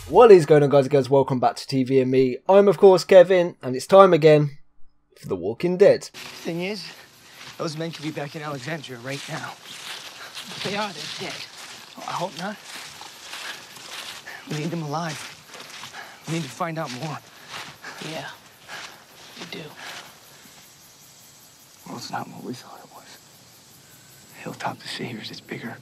What is going on, guys and girls? Welcome back to TV and Me. I'm of course Kevin, and it's time again for The Walking Dead. Thing is, those men could be back in Alexandria right now. If they are, they're dead. Oh, I hope not. We need them alive. We need to find out more. Yeah, we do. Well, it's not what we thought it was. Hilltop the Saviors is bigger.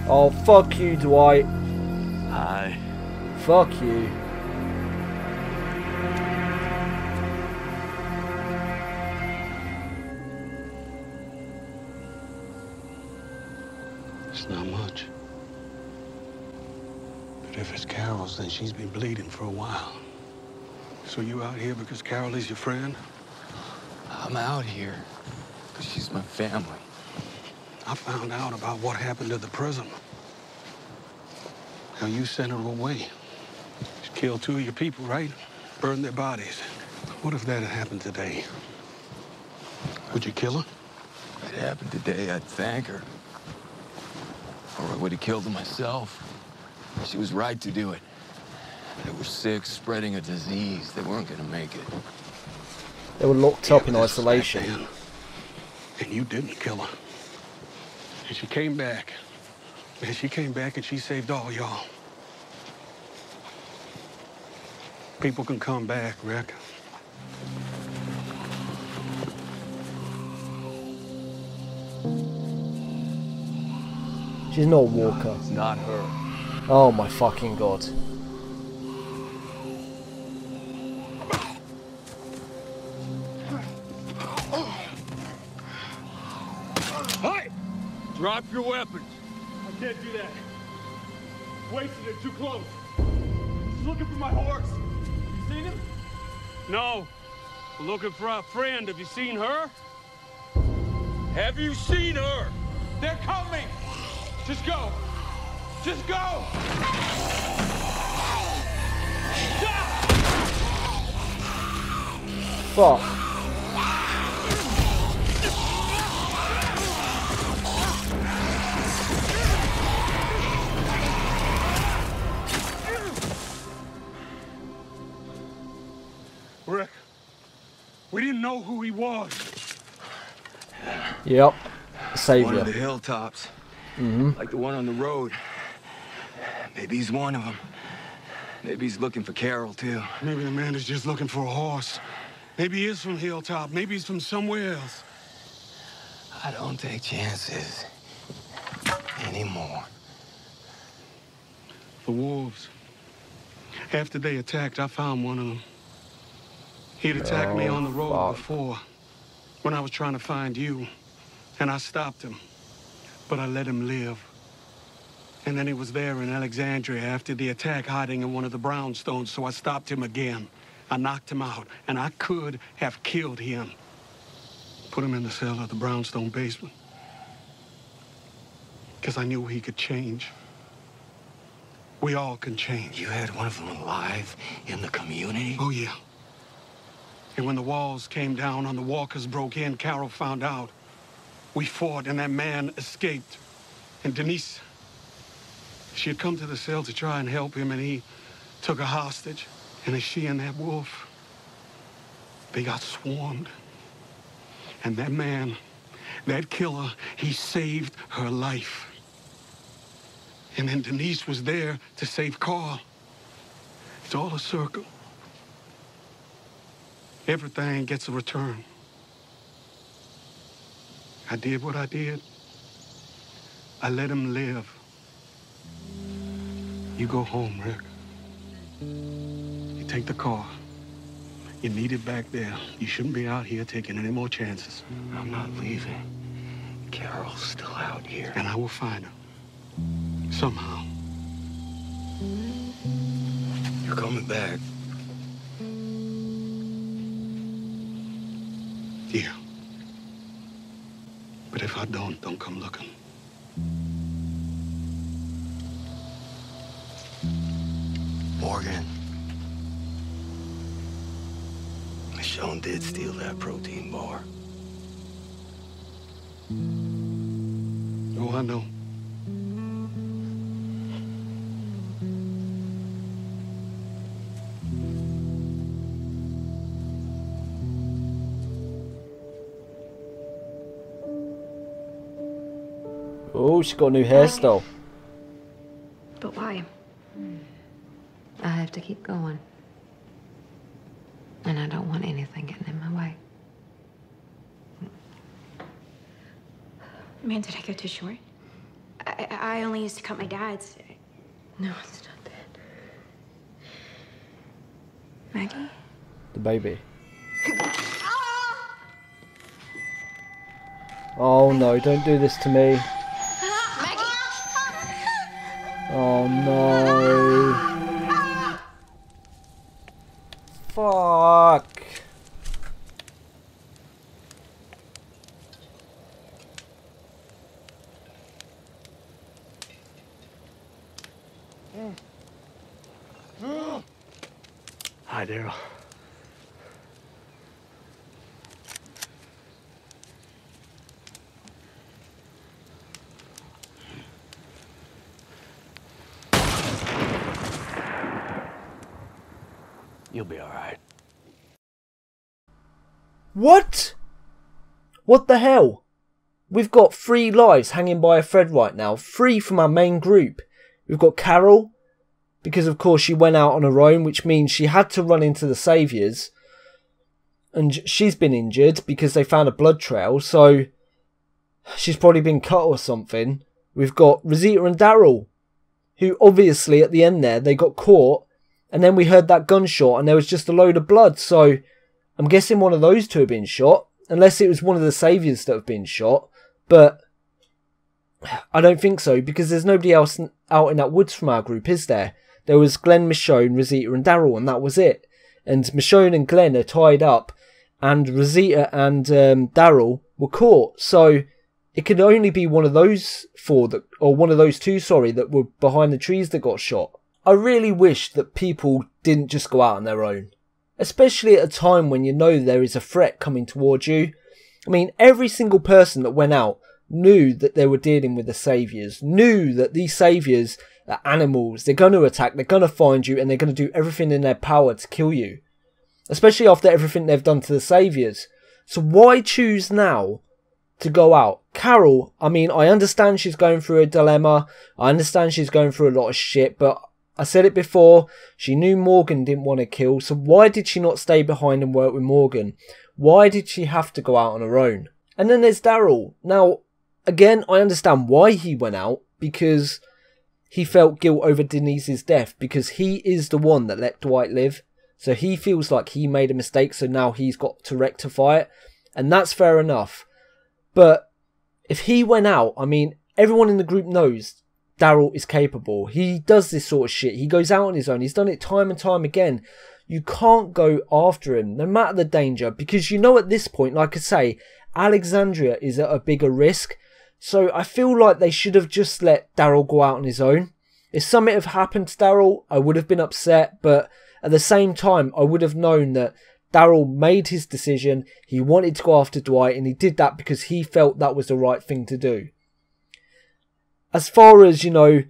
Oh, fuck you, Dwight. Hi. Fuck you. It's not much. But if it's Carol's, then she's been bleeding for a while. So you out here because Carol is your friend? I'm out here because she's my family. I found out about what happened at the prison. Now, you sent her away. She killed 2 of your people, right? Burned their bodies. What if that had happened today? Would you kill her? If it happened today, I'd thank her. Or I would have killed her myself. She was right to do it. They were sick, spreading a disease. They weren't gonna make it. They were locked up in but this was back isolation. then. And you didn't kill her. And she came back. And she came back and she saved all y'all. People can come back, Rick. She's not a walker. It's not her. Oh my fucking god. Hey! Drop your weapons. I can't do that. Wasted it, too close. She's looking for my horse. You seen him? No. We're looking for our friend. Have you seen her? Have you seen her? They're coming. Just go. Just go. Fuck. Rick, we didn't know who he was. Yep. One of the Savior. hilltops. Like the one on the road. Maybe he's one of them. Maybe he's looking for Carol, too. Maybe the man is just looking for a horse. Maybe he is from Hilltop. Maybe he's from somewhere else. I don't take chances anymore. The wolves. After they attacked, I found one of them. He'd attacked me on the road fuck. before, when I was trying to find you, and I stopped him, but I let him live. And then he was there in Alexandria after the attack, hiding in one of the brownstones, so I stopped him again. I knocked him out, and I could have killed him. Put him in the cell of the brownstone basement. Because I knew he could change. We all can change. You had one of them alive in the community? Oh, yeah. And when the walls came down and the walkers broke in, Carol found out. We fought, and that man escaped. And Denise, she had come to the cell to try and help him, and he took her hostage. And as she and that wolf, they got swarmed. And that man, that killer, he saved her life. And then Denise was there to save Carl. It's all a circle. Everything gets a return. I did what I did. I let him live. You go home, Rick. You take the car. You need it back there. You shouldn't be out here taking any more chances. I'm not leaving. Carol's still out here. And I will find her. Somehow. You're coming back. Yeah. But if I don't come looking. Morgan, Michonne did steal that protein bar. Oh, I know. Oh, she got a new hairstyle. But why? I have to keep going. And I don't want anything getting in my way. Man, did I go too short? I only used to cut my dad's. No, it's not that. Maggie? The baby. Oh no, don't do this to me. Oh no. Fuck. Hi, Daryl. You'll be all right. What? What the hell? We've got 3 lives hanging by a thread right now. 3 from our main group. We've got Carol, because of course she went out on her own, which means she had to run into the Saviours. And she's been injured because they found a blood trail, so she's probably been cut or something. We've got Rosita and Daryl, who obviously at the end there, they got caught. And then we heard that gunshot and there was just a load of blood. So I'm guessing one of those 2 have been shot. Unless it was one of the Saviours that have been shot. But I don't think so, because there's nobody else out in that woods from our group, is there? There was Glenn, Michonne, Rosita and Daryl, and that was it. And Michonne and Glenn are tied up, and Rosita and Daryl were caught. So it could only be one of those 4 that, or one of those 2, sorry, that were behind the trees that got shot. I really wish that people didn't just go out on their own, especially at a time when you know there is a threat coming towards you. I mean, every single person that went out knew that they were dealing with the Saviours, knew that these Saviours are animals, they're going to attack, they're going to find you, and they're going to do everything in their power to kill you. Especially after everything they've done to the Saviours. So why choose now to go out? Carol, I mean, I understand she's going through a dilemma, I understand she's going through a lot of shit, but I said it before, she knew Morgan didn't want to kill, so why did she not stay behind and work with Morgan? Why did she have to go out on her own? And then there's Daryl. Now, again, I understand why he went out, because he felt guilt over Denise's death, because he is the one that let Dwight live. So he feels like he made a mistake, so now he's got to rectify it. And that's fair enough. But if he went out, I mean, everyone in the group knows Daryl is capable. He does this sort of shit. He goes out on his own. He's done it time and time again. You can't go after him, no matter the danger, because you know at this point, like I say, Alexandria is at a bigger risk. So I feel like they should have just let Daryl go out on his own. If something had happened to Daryl, I would have been upset, but at the same time, I would have known that Daryl made his decision. He wanted to go after Dwight, and he did that because he felt that was the right thing to do. As far as, you know,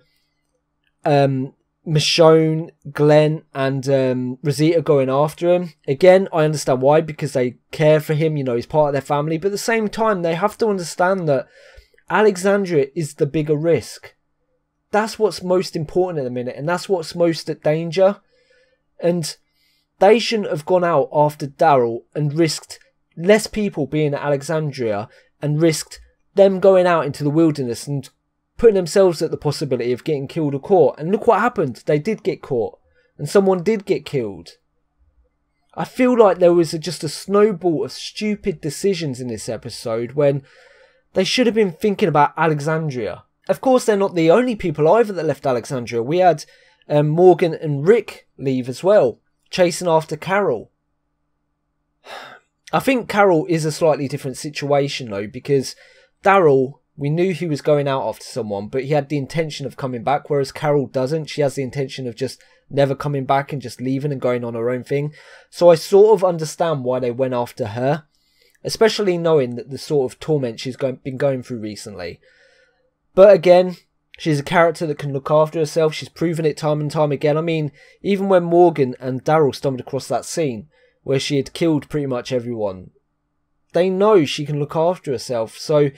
Michonne, Glenn and Rosita going after him, again, I understand why, because they care for him, you know, he's part of their family. But at the same time, they have to understand that Alexandria is the bigger risk. That's what's most important at the minute, and that's what's most at danger. And they shouldn't have gone out after Daryl and risked less people being at Alexandria and risked them going out into the wilderness and putting themselves at the possibility of getting killed or caught. And look what happened. They did get caught. And someone did get killed. I feel like there was just a snowball of stupid decisions in this episode when they should have been thinking about Alexandria. Of course, they're not the only people either that left Alexandria. We had Morgan and Rick leave as well, chasing after Carol. I think Carol is a slightly different situation though, because Daryl We knew he was going out after someone, but he had the intention of coming back, whereas Carol doesn't. She has the intention of just never coming back and just leaving and going on her own thing. So I sort of understand why they went after her, especially knowing that the sort of torment she's been going through recently. But again, she's a character that can look after herself. She's proven it time and time again. I mean, even when Morgan and Daryl stumbled across that scene where she had killed pretty much everyone, they know she can look after herself. So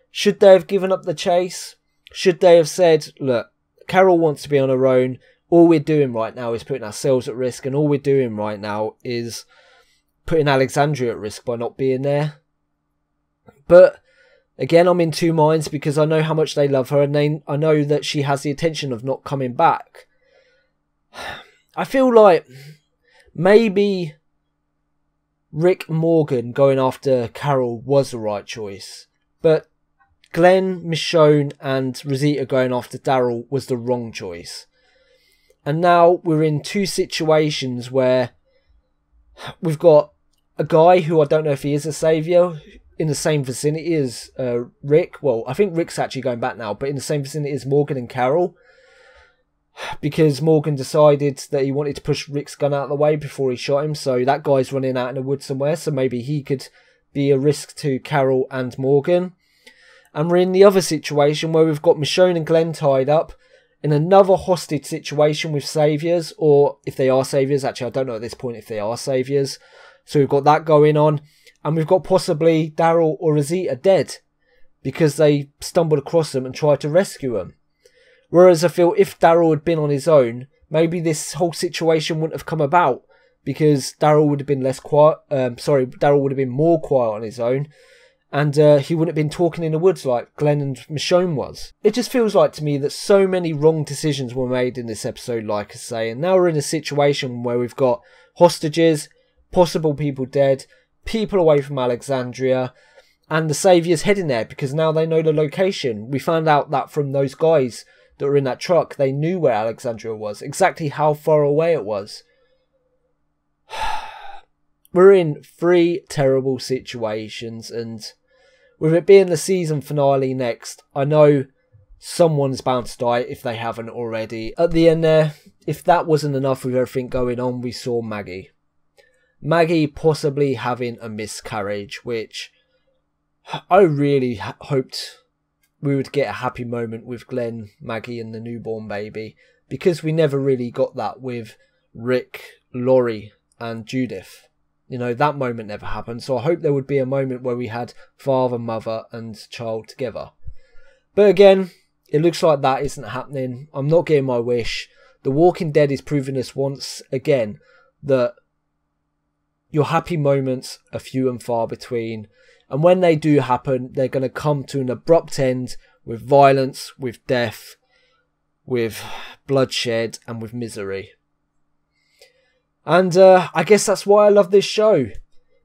should they have given up the chase? Should they have said, look, Carol wants to be on her own. All we're doing right now is putting ourselves at risk, and all we're doing right now is putting Alexandria at risk by not being there. But again, I'm in two minds, because I know how much they love her, and I know that she has the intention of not coming back. I feel like maybe Rick Morgan going after Carol was the right choice, but Glenn, Michonne and Rosita going after Daryl was the wrong choice. And now we're in two situations where we've got a guy who I don't know if he is a saviour in the same vicinity as Rick. Well, I think Rick's actually going back now, but in the same vicinity as Morgan and Carol, because Morgan decided that he wanted to push Rick's gun out of the way before he shot him. So that guy's running out in the woods somewhere, so maybe he could be a risk to Carol and Morgan. And we're in the other situation where we've got Michonne and Glenn tied up in another hostage situation with saviours, or if they are saviours. Actually, I don't know at this point if they are saviours. So we've got that going on, and we've got possibly Daryl or Rosita dead because they stumbled across them and tried to rescue them. Whereas I feel if Daryl had been on his own, maybe this whole situation wouldn't have come about, because Daryl would have been less quiet. Daryl would have been more quiet on his own. And he wouldn't have been talking in the woods like Glenn and Michonne was. It just feels like to me that so many wrong decisions were made in this episode, like I say. And now we're in a situation where we've got hostages, possible people dead, people away from Alexandria, and the saviours heading there because now they know the location. We found out that from those guys that were in that truck. They knew where Alexandria was, exactly how far away it was. We're in three terrible situations, and with it being the season finale next, I know someone's bound to die if they haven't already. At the end there, if that wasn't enough with everything going on, we saw Maggie. Maggie possibly having a miscarriage, which I really hoped we would get a happy moment with Glenn, Maggie and the newborn baby, because we never really got that with Rick, Laurie and Judith. You know, that moment never happened, so I hope there would be a moment where we had father, mother and child together. But again, it looks like that isn't happening. I'm not getting my wish. The Walking Dead is proving us once again that your happy moments are few and far between. And when they do happen, they're going to come to an abrupt end with violence, with death, with bloodshed and with misery. And I guess that's why I love this show,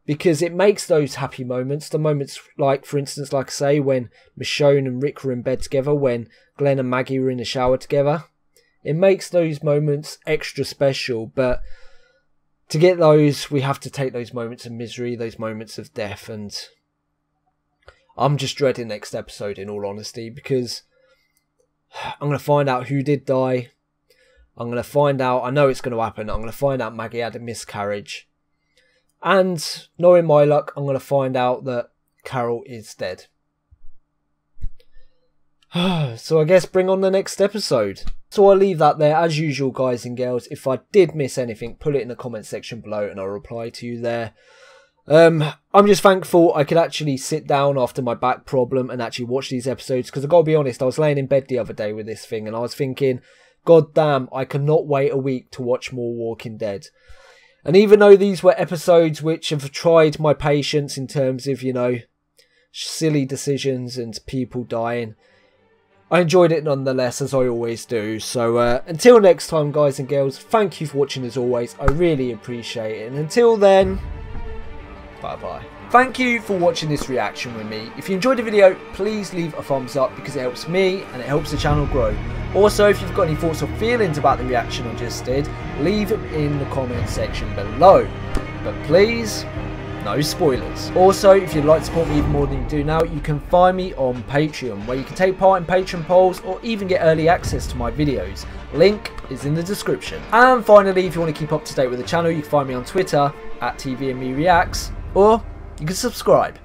because it makes those happy moments, the moments like, for instance, like I say, when Michonne and Rick were in bed together, when Glenn and Maggie were in the shower together. It makes those moments extra special, but to get those, we have to take those moments of misery, those moments of death, and I'm just dreading next episode, in all honesty, because I'm going to find out who did die. I'm going to find out, I know it's going to happen, I'm going to find out Maggie had a miscarriage. And knowing my luck, I'm going to find out that Carol is dead. So I guess bring on the next episode. So I'll leave that there. As usual, guys and girls, if I did miss anything, put it in the comment section below and I'll reply to you there. I'm just thankful I could actually sit down after my back problem and actually watch these episodes, because I've got to be honest, I was laying in bed the other day with this thing and I was thinking, God damn, I cannot wait a week to watch more Walking Dead. And even though these were episodes which have tried my patience in terms of, you know, silly decisions and people dying, I enjoyed it nonetheless, as I always do. So until next time, guys and girls, thank you for watching as always. I really appreciate it. And until then, bye-bye. Thank you for watching this reaction with me. If you enjoyed the video, please leave a thumbs up because it helps me and it helps the channel grow. Also, if you've got any thoughts or feelings about the reaction I just did, leave them in the comment section below. But please, no spoilers. Also, if you'd like to support me even more than you do now, you can find me on Patreon, where you can take part in Patreon polls or even get early access to my videos. Link is in the description. And finally, if you want to keep up to date with the channel, you can find me on Twitter at TVMeReacts, or you can subscribe.